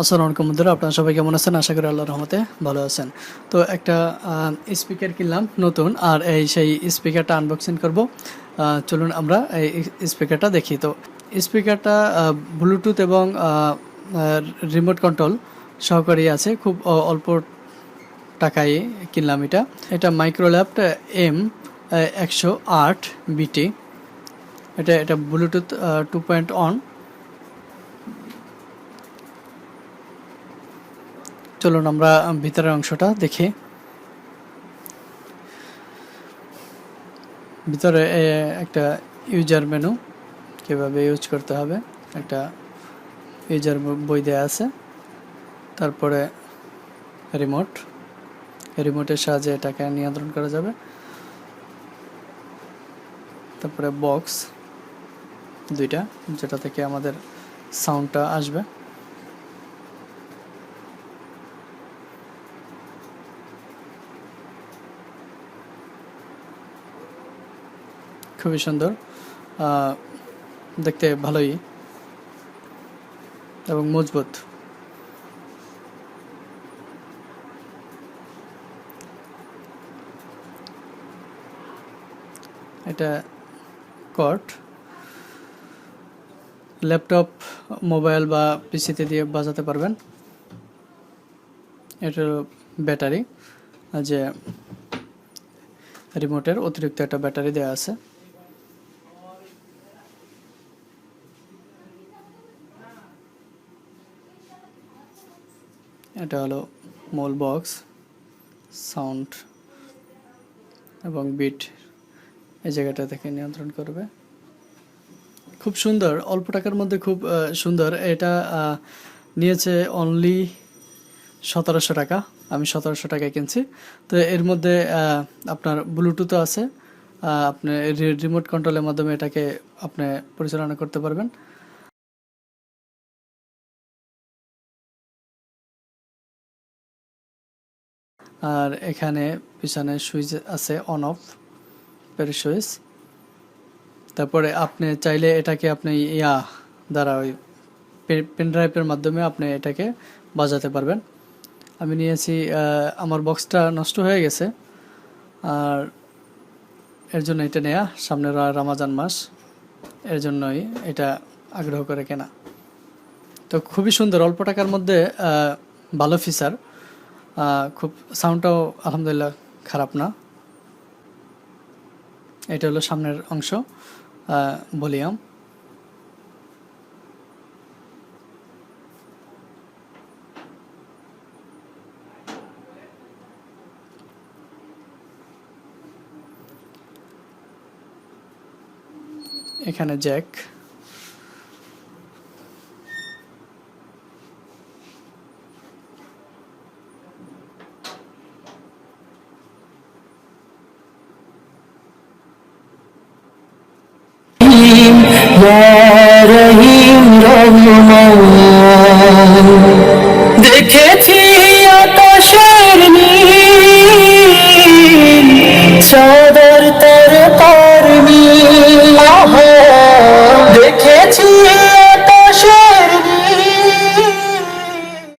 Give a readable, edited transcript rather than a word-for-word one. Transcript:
আসসালামু আলাইকুম বন্ধুরা, আপনারা সবাই কেমন আছেন? আশা করি আল্লাহর রহমতে ভালো আছেন। তো একটা স্পিকার কিনলাম নতুন, আর সেই স্পিকারটা আনবক্সিং করব। চলুন আমরা এই স্পিকারটা দেখি। তো স্পিকারটা ব্লুটুথ এবং রিমোট কন্ট্রোল সহকারী আছে। খুব অল্প টাকায় কিনলাম এটা। এটা মাইক্রোল্যাব M108BT। এটা ব্লুটুথ 2.1। চলুন আমরা ভিতরের অংশটা দেখি। ভিতরে একটা ইউজার মেনু, কীভাবে ইউজ করতে হবে একটা ইউজার বই দেওয়া আছে। তারপরে রিমোটের সাহায্যে এটাকে নিয়ন্ত্রণ করা যাবে। তারপরে বক্স দুইটা, যেটা থেকে আমাদের সাউন্ডটা আসবে। খুবই সুন্দর, দেখতে ভালোই এবং মজবুত। এটা কর্ড, ল্যাপটপ, মোবাইল বা পিসিতে দিয়ে বাজাতে পারবেন। এটা ব্যাটারি, যে রিমোটের অতিরিক্ত একটা ব্যাটারি দেওয়া আছে। এটা হলো মূল বক্স, সাউন্ড এবং বিট এই জায়গাটা থেকে নিয়ন্ত্রণ করবে। খুব সুন্দর, অল্প টাকার মধ্যে খুব সুন্দর। এটা নিয়েছে অনলি 1700 টাকা। আমি 1700 টাকায় কিনছি। তো এর মধ্যে আপনার ব্লুটুথও আছে। আপনি রিমোট কন্ট্রোলের মাধ্যমে এটাকে আপনি পরিচালনা করতে পারবেন। আর এখানে পিছনে সুইচ আছে, অন অফ এর সুইচ। তারপরে আপনি চাইলে এটাকে আপনি দ্বারা ওই পেন ড্রাইভের মাধ্যমে আপনি এটাকে বাজাতে পারবেন। আমি নিয়েছি, আমার বক্সটা নষ্ট হয়ে গেছে, আর এর জন্য এটা নেয়া। সামনের রমজান মাস, এর জন্যই এটা আগ্রহ করে কেনা। তো খুবই সুন্দর, অল্প টাকার মধ্যে ভালো ফিচার। খুব সাউন্ডটাও আলহামদুলিল্লাহ খারাপ না। এটা হলো সামনের অংশ, ভলিউম। এখানে জ্যাক, Ya Rahim Rahman